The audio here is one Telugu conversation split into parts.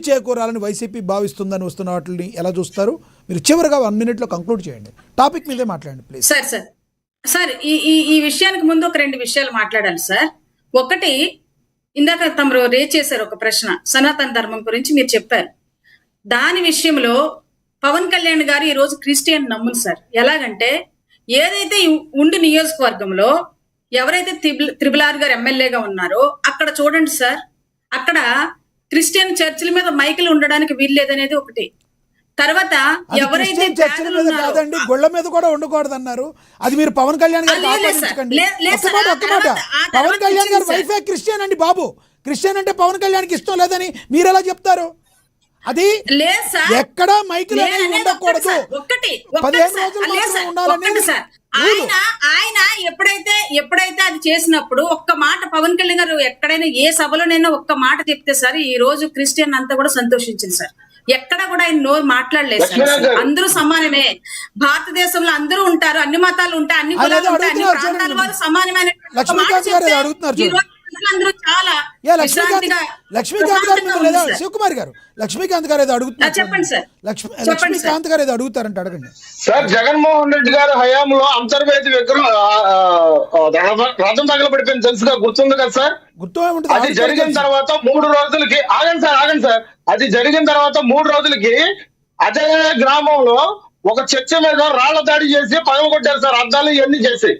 చేకూరాలని వైసీపీ భావిస్తుందని వస్తున్న వాటిని ఎలా చూస్తారు? మీరు చివరిగా 1 minute కంక్లూడ్ చేయండి. టాపిక్ మీదే మాట్లాడండి ప్లీజ్. సార్ ఈ విషయానికి ముందు ఒక 2 విషయాలు మాట్లాడాలి సార్. ఒకటి, ఇందాక తమరు రేజ్ చేశారు ఒక ప్రశ్న, సనాతన ధర్మం గురించి మీరు చెప్పారు. దాని విషయంలో పవన్ కళ్యాణ్ గారు ఈ రోజు క్రిస్టియన్ నమ్ములు సార్. ఎలాగంటే ఏదైతే ఉండి నియోజకవర్గంలో ఎవరైతే త్రిబుల్ గారు ఎమ్మెల్యేగా ఉన్నారో అక్కడ చూడండి సార్, అక్కడ క్రిస్టియన్ చర్చిల మీద మైకులు ఉండడానికి వీల్లేదనేది ఒకటి. తర్వాత ఎవరైతే కాదండి గొళ్ళ మీద కూడా ఉండకూడదు అన్నారు. అది మీరు పవన్ కళ్యాణ్ గారు పవన్ కళ్యాణ్ గారు వైఫే క్రిస్టియన్ అండి బాబు. క్రిస్టియన్ అంటే పవన్ కళ్యాణ్కి ఇష్టం లేదని మీరు ఎలా చెప్తారు? అది ఎక్కడ మైకులు ఉండకూడదు, 15 రోజులు ఉండాలని. ఆయన ఎప్పుడైతే అది చేసినప్పుడు ఒక్క మాట పవన్ కళ్యాణ్ గారు ఎక్కడైనా ఏ సభలోనైనా ఒక్క మాట చెప్తే సార్ ఈ రోజు క్రిస్టియన్ అంతా కూడా సంతోషించింది సార్. ఎక్కడ కూడా ఆయన నోరు మాట్లాడలేదు సార్. అందరూ సమానమే, భారతదేశంలో అందరూ ఉంటారు, అన్ని మతాలు ఉంటాయి, అన్ని కులాలు ఉంటాయి, అన్ని ప్రాంతాల వారు సమానమైన అందరూ చాలా లక్ష్మీకాంత్ గారు శివకుమార్ గారు లక్ష్మీకాంత్ గారు ఏదో అడుగుతున్నారు. చెప్పండి సార్. లక్ష్మీకాంత్ గారు ఏదో అడుగుతారంటే అడగండి సార్. జగన్మోహన్ రెడ్డి గారు హయాంలో అంతర్వేది విగ్రహం రథం తగలబడిపోయింది తెలుసుగా, గుర్తుంది కదా సార్? అది జరిగిన తర్వాత 3 రోజులకి ఆగండి సార్. అది జరిగిన తర్వాత 3 రోజులకి అదే గ్రామంలో ఒక చర్చ మీద రాళ్ల దాడి చేసి పగలగొట్టారు సార్, అద్దాలు ఇవన్నీ చేసి.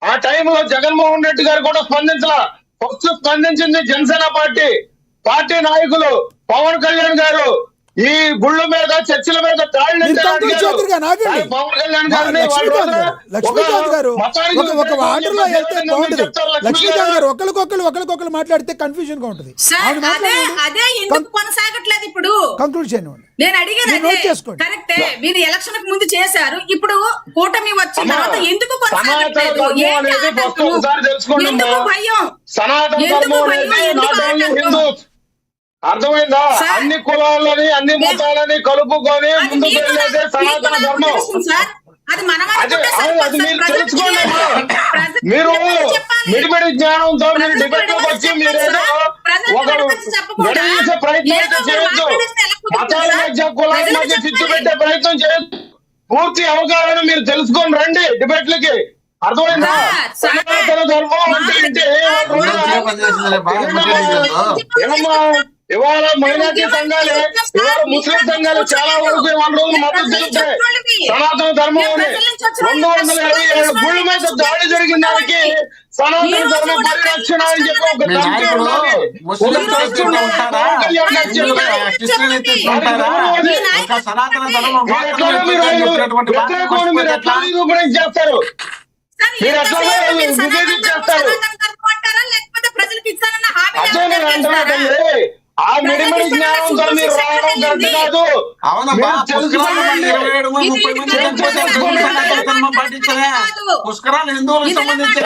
ఆ టైంలో జగన్మోహన్ రెడ్డి గారు కూడా స్పందించలా. ఫస్ట్ స్పందించింది జనసేన పార్టీ నాయకులు పవన్ కళ్యాణ్ గారు. ఈ గుళ్ళ మీద చర్చిల మీద పవన్ కళ్యాణ్ గారిని లక్ష్మీకాంత్ గారు ఒక వాటర్లో వెళ్తే బాగుంటుంది. లక్ష్మీకాంత్ గారు ఒకరికొకరు మాట్లాడితే కన్ఫ్యూజన్ గా ఉంటుంది. కొనసాగట్లేదు ఇప్పుడు. కంక్లూడ్ చేయండి. నేను అడిగేది కరెక్టే, మీరు ఎలక్షన్ ముందు చేశారు, ఇప్పుడు కూటమి వచ్చిన తర్వాత ఎందుకు కొనసాగట్లేదు? ఎందుకు భయం? అర్థమైందా? అన్ని కులాలని అన్ని మతాలని కలుపుకొని ముందుకు వెళ్ళేదే సనాతన ధర్మం. అది మీరు తెలుసుకోండి. మీరు మిడిమిడి జ్ఞానంతో మీరు డిబేట్ లోకి వచ్చి మీరేదో ఒక గడిచే ప్రయత్నం చేయొద్దు. మతాల మధ్య కులాల మధ్య చిచ్చు పెట్టే ప్రయత్నం చేయొద్దు. పూర్తి అవగాహన మీరు తెలుసుకొని రండి డిబేట్లకి. అర్థమైందా? సనాతన ధర్మం అంటే ఏమమ్మా, ఇవాళ మైనార్టీ సంఘాలు, ఇవాళ ముస్లిం సంఘాలు చాలా వరకు 1 రోజులు మద్దతు తెలుపుతాయి సనాతన ధర్మం. 227 గుళ్ళ మీద దాడి జరిగిన దానికి సనాతన ధర్మ పరిరక్షణ అని చెప్పి ఒక చేస్తారు. మీరు ఎట్లా చేస్తారు? ఆ మిడిమిడి జ్ఞానంతో మీరు రావడం కరెక్ట్ కాదు. పుష్కరాలు హిందువులకు సంబంధించి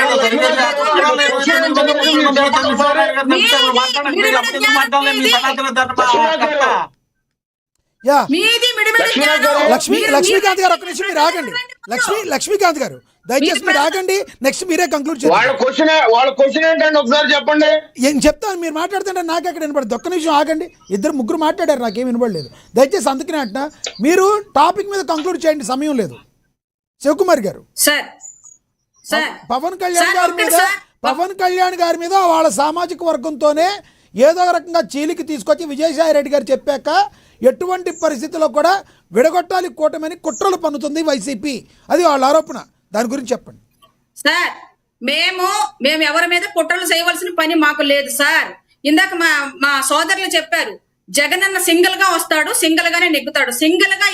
లక్ష్మీకాంత్ గారు ఒక్క నిమిషం మీరు ఆగండి. లక్ష్మీకాంత్ గారు దయచేసి మీరు ఆగండి. నెక్స్ట్ మీరే కంక్లూడ్ చేయండి. వాళ్ళ క్వశ్చన్ ఏంటంటే ఒకసారి చెప్పండి. ఏం చెప్తాను, మీరు మాట్లాడుతుంటే నాకు ఎక్కడ వినపడదు. ఒక్క నిమిషం ఆగండి. 2-3 మాట్లాడారు, నాకేం వినపడలేదు. దయచేసి అందుకనే అంట మీరు టాపిక్ మీద కంక్లూడ్ చేయండి, సమయం లేదు. శివకుమార్ గారు, పవన్ కళ్యాణ్ గారి మీద వాళ్ళ సామాజిక వర్గంతోనే ఏదో రకంగా చీలికి తీసుకొచ్చి విజయసాయి రెడ్డి గారు చెప్పాక ఎటువంటి పరిస్థితుల్లో కూడా విడగొట్టాలి కూటమని కుట్రలు పన్నుతుంది వైసీపీ, అది వాళ్ళ ఆరోపణ. దాని గురించి చెప్పండి సార్. మేము ఎవరి మీద కుట్రలు చేయవలసిన పని మాకు లేదు సార్. ఇందాక మా సోదరులు చెప్పారు, జగనన్న సింగిల్ గా వస్తాడు, సింగిల్ గానే నెగ్గుతాడు. సింగిల్ గా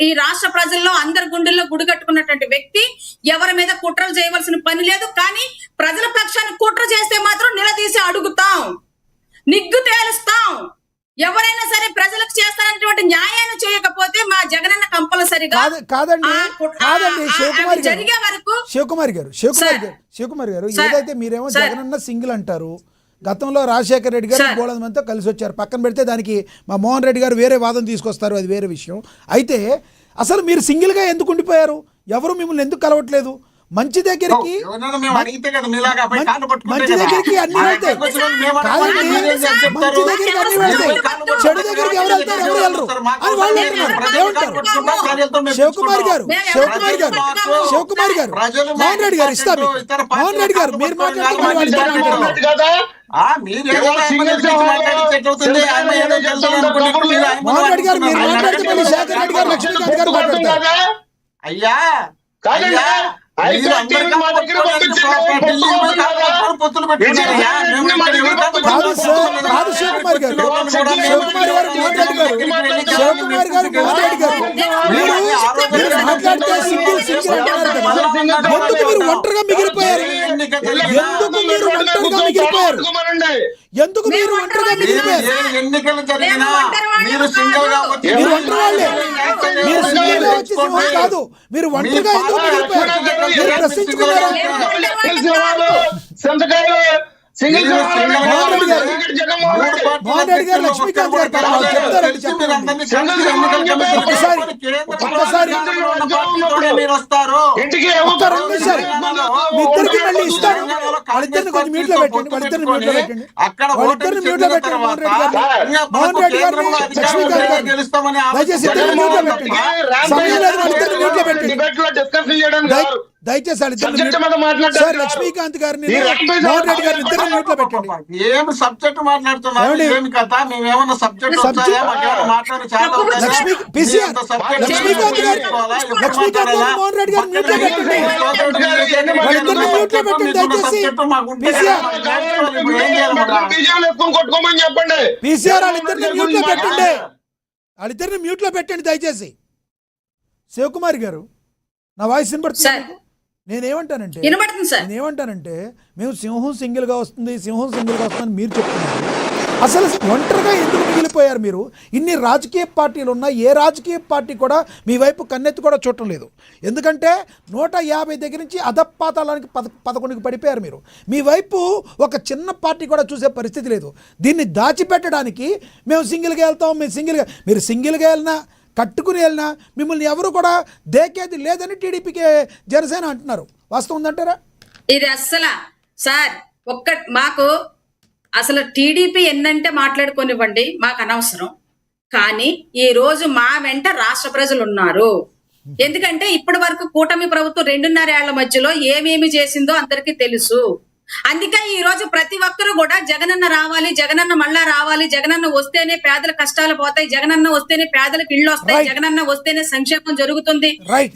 ఈ రాష్ట్ర ప్రజల్లో అందరి గుండెల్లో గుడి కట్టుకున్నటువంటి వ్యక్తి. ఎవరి మీద కుట్రలు చేయవలసిన పని లేదు. కానీ ప్రజల పక్షాన్ని కుట్ర చేస్తే మాత్రం నిలదీసి అడుగుతాం, నిగ్గు తేలుస్తాం. ఎవరైనా సరే ప్రజలకు చేస్తానటువంటి న్యాయాన్ని చేయకపోతే మా జగనన్న కంపల్సరిగా శివకుమార్ గారు ఏదైతే మీరేమో జగనన్న సింగిల్ అంటారు, గతంలో రాజశేఖర రెడ్డి గారు గోళమంతా కలిసి వచ్చారు. పక్కన పెడితే దానికి మా మోహన్ రెడ్డి గారు వేరే వాదన తీసుకొస్తారు, అది వేరే విషయం. అయితే అసలు మీరు సింగిల్గా ఎందుకు ఉండిపోయారు? ఎవరు మిమ్మల్ని ఎందుకు కలవట్లేదు? మంచి దగ్గరికి ఎవరైనా మేము అడిగితే కదా మీలాగా పోయి కాళ్ళు పట్టుకుంటే మంచి కదా. దగ్గరికి అన్ని మా వెళ్తాయి. దగ్గరికి వచ్చిన వాళ్ళు మేము కాదండి, అడగకపోతే మీరేం చెప్తారు? మంచి దగ్గరికి అన్ని వెళ్తాయి, చెడు దగ్గరికి ఎవరు వెళ్తారు, ఎవరు వెళ్ళరు అని వాళ్ళు అంటున్నారు. ఏమంటారు? శివకుమార్ గారు మోహన్ రెడ్డి గారు ఇస్తా మీకు. మోహన్ రెడ్డి గారు మీరు మాట్లాడితే మళ్ళీ వాళ్ళు ఇద్దరు మాట్లాడతారు. కదా మోహన్ రెడ్డి గారు మీరు మాట్లాడితే మళ్ళీ శేఖర్ రెడ్డి గారు లక్ష్మీకాంత్ గారు మాట్లాడతారు. అయ్యా కాదండి, కాదు సార్, కాదు శివకుమార్ గారు, శివకుమార్ గారు మోహన్ రెడ్డి గారు, శివకుమార్ గారు మోహన్ రెడ్డి గారు, మీరు మాట్లాడితే సింగిల్ అంటున్నారు కదా, ఎందుకు మీరు ఒంటరిగా మిగిలిపోయారు? ఎందుకు మీరు ఒంటరిగా మిగిలిపోయారు? ఎన్నికలు జరిగినా మీరు సింగిల్ గా వచ్చి మీరు ఒంటరి వాళ్ళే, మీరు సింగిల్ గా వచ్చి సింహం కాదు, మీరు ఒంటరిగా ఎందుకు మిగిలిపోయారు? మీరు ప్రశ్నించుకున్నారా? మోహన్ రెడ్డి గారు లక్ష్మీకాంత్ గారు పర్వాలేదు చెప్తారండి, చెప్పండి. ఒక్కసారి ఒక్క 2 నిమిషాలు మీ ఇద్దరికి మళ్ళీ ఇస్తాను. వాళ్ళిద్దరిని కొంచెం మ్యూట్ లో పెట్టండి, వాళ్ళిద్దరిని మ్యూట్ లో పెట్టండి, వాళ్ళిద్దరిని మ్యూట్ లో పెట్టండి. మోహన్ రెడ్డి గారిని లక్ష్మీకాంత్ గారు దయచేసి ఇద్దరిని మ్యూట్ లో పెట్టండి. సమయం లేదు, వాళ్ళిద్దరిని మ్యూట్ లో పెట్టండి దయచేసి. వాళ్ళిద్దరిని సార్ లక్ష్మీకాంత్ గారిని మోహన్ రెడ్డి గారిని ఇద్దరిని మ్యూట్ లో పెట్టండి. ఏమి సబ్జెక్ట్ మాట్లాడుతున్నారు? ఏమి కథ? మేమేమన్నా సబ్జెక్ట్ లక్ష్మీకాంత్ గారు మోహన్ రెడ్డి గారిని మ్యూట్ లో పెట్టండి, వాళ్ళిద్దరిని మ్యూట్ లో పెట్టండి దయచేసి. పీసీఆర్ వాళ్ళిద్దరిని మ్యూట్ లో పెట్టండి, వాళ్ళిద్దరిని మ్యూట్ లో పెట్టండి దయచేసి. శివకుమార్ గారు నా వాయిస్ వినపడుతుంది? నేనేమంటానంటే మేము సింహం సింగిల్ గా వస్తుంది మీరు చెప్తున్నారు. అసలు ఒంటరిగా ఎందుకు మిగిలిపోయారు మీరు? ఇన్ని రాజకీయ పార్టీలు ఉన్నా ఏ రాజకీయ పార్టీ కూడా మీ వైపు కన్నెత్తి కూడా చూడటం లేదు. ఎందుకంటే 150 దగ్గర నుంచి అధపాతాళానికి 11కి పడిపోయారు మీరు. మీ వైపు ఒక చిన్న పార్టీ కూడా చూసే పరిస్థితి లేదు. దీన్ని దాచిపెట్టడానికి మేము సింగిల్గా వెళ్తాం, మీరు సింగిల్గా వెళ్ళినా కట్టుకుని వెళ్ళినా మిమ్మల్ని ఎవరు కూడా దేకేది లేదని టీడీపీకి జనసేన అంటున్నారు. వాస్తవం ఉందంటారా? ఇది అస్సలు సార్ మాకు అసలు టీడీపీ ఎన్నంటే మాట్లాడుకోనివ్వండి, మాకు అనవసరం. కానీ ఈ రోజు మా వెంట రాష్ట్ర ప్రజలు ఉన్నారు. ఎందుకంటే ఇప్పటి వరకు కూటమి ప్రభుత్వం 2.5 ఏళ్ల మధ్యలో ఏమేమి చేసిందో అందరికీ తెలుసు. అందుకే ఈ రోజు ప్రతి ఒక్కరు కూడా జగనన్న రావాలి, జగనన్న మళ్ళా రావాలి, జగనన్న వస్తేనే పేదల కష్టాలు పోతాయి, జగనన్న వస్తేనే పేదలకు ఇళ్ళు వస్తాయి, జగనన్న వస్తేనే సంక్షేమం జరుగుతుంది,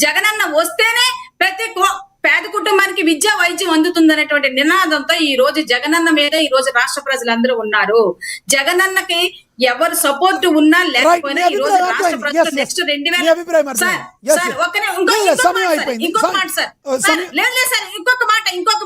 జగనన్న వస్తేనే ప్రతి పేద కుటుంబానికి విద్యా వైద్యం అందుతుంది అనేటువంటి నినాదంతో ఈ రోజు జగనన్న మీద ఈ రోజు రాష్ట్ర ప్రజలందరూ ఉన్నారు. జగనన్నకి ఎవరు సపోర్ట్ ఉన్నా లేకపోయినా ఈ రోజు రాష్ట్ర ప్రజలు నెక్స్ట్ 2000 సార్ ఇంకొక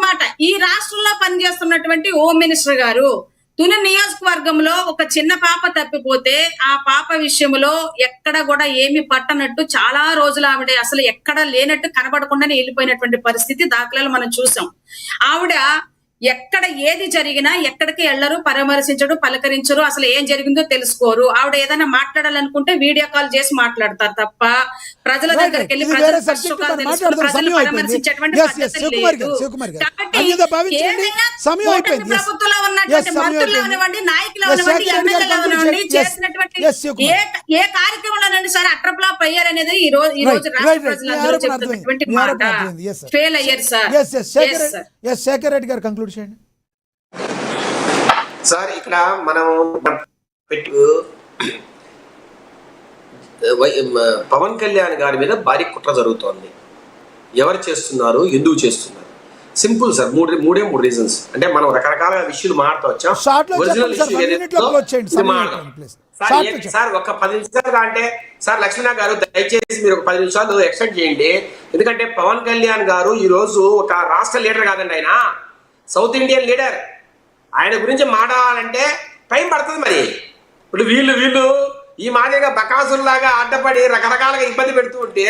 మాట ఈ రాష్ట్రంలో పనిచేస్తున్నటువంటి హోమ్ మినిస్టర్ గారు తుని నియోజకవర్గంలో ఒక చిన్న పాప తప్పిపోతే ఆ పాప విషయంలో ఎక్కడ కూడా ఏమి పట్టనట్టు చాలా రోజులు ఆవిడ అసలు ఎక్కడ లేనట్టు కనబడకుండానే వెళ్ళిపోయినటువంటి పరిస్థితి దాఖలాలు మనం చూసాం. ఆవిడ ఎక్కడ ఏది జరిగినా ఎక్కడికి వెళ్లరు, పరామర్శించడు, పలకరించరు, అసలు ఏం జరిగిందో తెలుసుకోరు. ఆవిడ ఏదైనా మాట్లాడాలనుకుంటే వీడియో కాల్ చేసి మాట్లాడతారు తప్ప ప్రజల దగ్గరికి వెళ్ళి ప్రజల పరామర్శించేటువంటి ప్రభుత్వంలో ఉన్నటువంటి మంత్రులు అవనివ్వండి, నాయకులు అవనివ్వండి, ఎమ్మెల్యేలు అవనివ్వండి, చేసినటువంటి ఏ కార్యక్రమంలోనండి సార్ అట్రప్లాప్ అయ్యారు అనేది ఈ రోజు రాష్ట్ర ప్రజలందరూ చెప్తున్నటువంటి మాట. ఫెయిల్ అయ్యారు సార్. శేఖర్ రెడ్డి గారు కంక్లూడ్ చేయండి సార్. ఇక్కడ మనం పవన్ కళ్యాణ్ గారి మీద భారీ కుట్ర జరుగుతోంది. ఎవరు చేస్తున్నారు, ఎందుకు చేస్తున్నారు? సింపుల్ సార్, మూడే రీజన్స్. అంటే మనం రకరకాల విషయాలు మాట్లాడవచ్చా? సార్ ఒక 10 నిమిషాలు అంటే సార్ లక్ష్మణ గారు దయచేసి మీరు ఒక 10 నిమిషాలు ఎక్స్టెండ్ చేయండి. ఎందుకంటే పవన్ కళ్యాణ్ గారు ఈ రోజు ఒక రాష్ట్ర లీడర్ కాదండి, ఆయన సౌత్ ఇండియన్ లీడర్. ఆయన గురించి మాట్లాడాలంటే టైం పడుతుంది. మరి ఇప్పుడు వీళ్ళు ఈ మాదిరిగా బకాసుల్లాగా అడ్డపడి రకరకాలుగా ఇబ్బంది పెడుతూ ఉంటే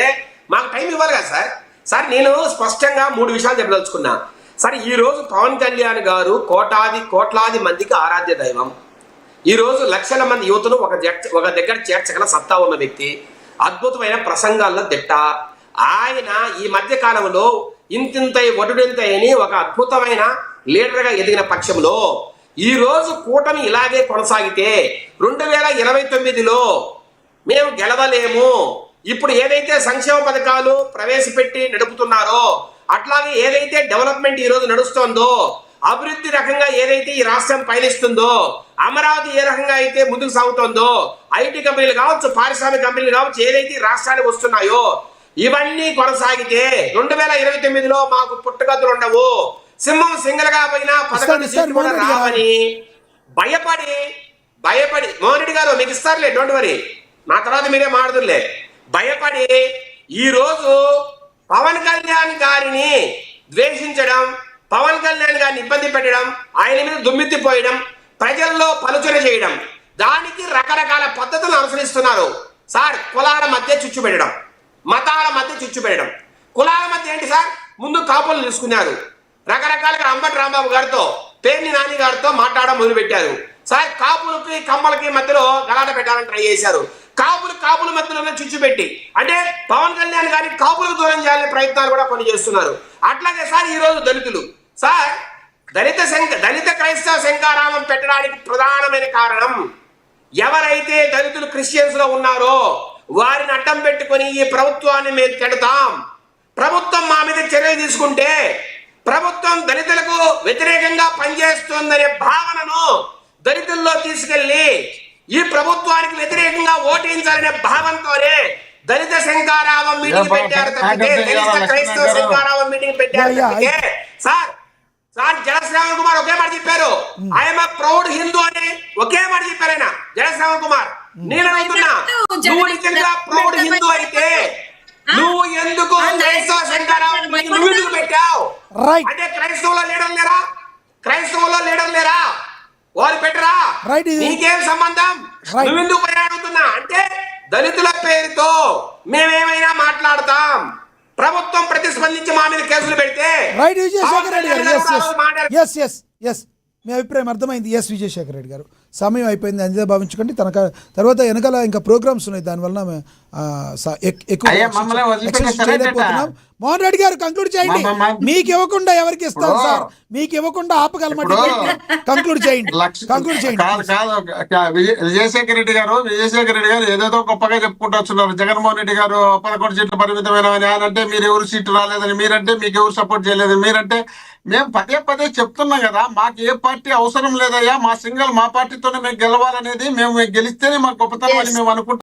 మాకు టైం ఇవ్వాలి కదా సార్. నేను స్పష్టంగా 3 విషయాలు చెప్పదలుచుకున్నా సార్. ఈ రోజు పవన్ కళ్యాణ్ గారు కోట్లాది మందికి ఆరాధ్య దైవం. ఈ రోజు లక్షల మంది యువతను ఒక దగ్గర చేర్చగల సత్తా ఉన్న వ్యక్తి, అద్భుతమైన ప్రసంగాల్లో దిట్ట. ఆయన ఈ మధ్య కాలంలో ఇంతింతై వటుడింతై అని ఒక అద్భుతమైన లీడర్గా ఎదిగిన పక్షంలో ఈ రోజు కూటమి ఇలాగే కొనసాగితే 2029లో మేము గెలవలేము. ఇప్పుడు ఏదైతే సంక్షేమ పథకాలు ప్రవేశపెట్టి నడుపుతున్నారో, అట్లాగే ఏదైతే డెవలప్మెంట్ ఈ రోజు నడుస్తోందో, అభివృద్ధి రకంగా ఏదైతే ఈ రాష్ట్రం పయనిస్తుందో, అమరావతి ఏ రకంగా అయితే ముందుకు సాగుతోందో, ఐటీ కంపెనీలు కావచ్చు, పారిశ్రామిక కంపెనీలు కావచ్చు, ఏదైతే ఈ రాష్ట్రానికి వస్తున్నాయో ఇవన్నీ కొనసాగితే 2029లో మాకు పుట్టుగతులు ఉండవు, సింహం సింగల్గా పోయినా 11 సీట్లు కూడా రావని భయపడి మోహన్ రెడ్డి గారు మీకు ఇస్తారులే, డోంట్ వరీ, నా తర్వాత మీరే మాడుతులే, భయపడి ఈ రోజు పవన్ కళ్యాణ్ గారిని ద్వేషించడం, పవన్ కళ్యాణ్ గారిని ఇబ్బంది పెట్టడం, ఆయన మీద దుమ్మెత్తిపోయడం, ప్రజల్లో పలుచన చేయడం, దానికి రకరకాల పద్ధతులు అనుసరిస్తున్నారు సార్. కులాల మధ్య చిచ్చు పెట్టడం, మతాల మధ్య చిచ్చు పెట్టడం. కులాల మధ్య ఏంటి సార్? ముందు కాపులు తీసుకున్నారు, రకరకాలుగా అంబటి రాంబాబు గారితో, పేర్ని నాని గారితో మాట్లాడడం మొదలుపెట్టారు సార్. కాపులకి కమ్మలకి మధ్యలో గలాట పెట్టాలని ట్రై చేశారు. కాపుల మధ్యలో చిచ్చు పెట్టి, అంటే పవన్ కళ్యాణ్ గారిని కాపులకు దూరం చేయాలనే ప్రయత్నాలు కూడా కొన్ని చేస్తున్నారు. అట్లాగే సార్ ఈ రోజు దళితులు సార్, దళిత క్రైస్తవ శంకారామం పెట్టడానికి ప్రధానమైన కారణం, ఎవరైతే దళితులు క్రిస్టియన్స్ లో ఉన్నారో వారిని అడ్డం పెట్టుకొని ఈ ప్రభుత్వాన్ని మేము తిడతాం, ప్రభుత్వం మా మీద చర్యలు తీసుకుంటే ప్రభుత్వం దళితులకు వ్యతిరేకంగా పనిచేస్తుందనే భావనను దళితుల్లో తీసుకెళ్లి ఈ ప్రభుత్వానికి వ్యతిరేకంగా ఓటించాలనే భావంతోనే దళిత శంకారామం మీటింగ్ పెట్టారు తప్పితే, దళిత క్రైస్తవ శంకారామం మీటింగ్ పెట్టారు తప్పితే సార్ జయశ్రావణ్ కుమార్ ఒకే మాట చెప్పారు, ఐఎమ్ ప్రౌడ్ హిందూ అని ఒకే మాట చెప్పారు ఆయన జయశ్రావణ్ కుమార్. నేను అడుగుతున్నా, నువ్వు నిజంగా ప్రౌడ్ హిందూ అయితే నువ్వు ఎందుకు క్రైస్తవ శంకారామం నువ్వు ఎందుకు పెట్టావు? అంటే క్రైస్తవులో లీడర్ లేరా వారు పెట్టరా? నీకేం సంబంధం? నువ్వెందుకు పని అడుగుతున్నా అంటే, దళితుల పేరుతో మేమేమైనా మాట్లాడతాం, ప్రభుత్వం ప్రతిస్పందించి మా మీద కేసులు పెడితే మీ అభిప్రాయం అర్థమైంది. ఎస్ విజయశేఖర్ రెడ్డి గారు, సమయం అయిపోయింది, అంతే భావించుకోండి. తర్వాత వెనకాల ఇంకా ప్రోగ్రామ్స్ ఉన్నాయి, దానివల్ల ఎక్కువ చేయలేకపోతున్నాం. మోహన్ రెడ్డి గారు కంక్లూడ్ చేయండి. మీకు ఇవ్వకుండా ఎవరికి ఇస్తాం సార్? మీకు ఇవ్వకుండా ఆపగలమంటే కంక్లూడ్ చేయండి. విజయశేఖర రెడ్డి గారు ఏదేదో గొప్పగా చెప్పుకుంటూ వస్తున్నారు. జగన్మోహన్ రెడ్డి గారు 11 సీట్లు పరిమితమైన అంటే మీరు ఎవరు సీట్లు రాలేదని, మీరంటే మీకు ఎవరు సపోర్ట్ చేయలేదని, మీరంటే మేము పదే చెప్తున్నాం కదా, మాకు ఏ పార్టీ అవసరం లేదయ్యా, మా పార్టీతోనే మేము గెలవాలనేది, మేము గెలిస్తేనే మా గొప్పతనం అని మేము అనుకుంటాం.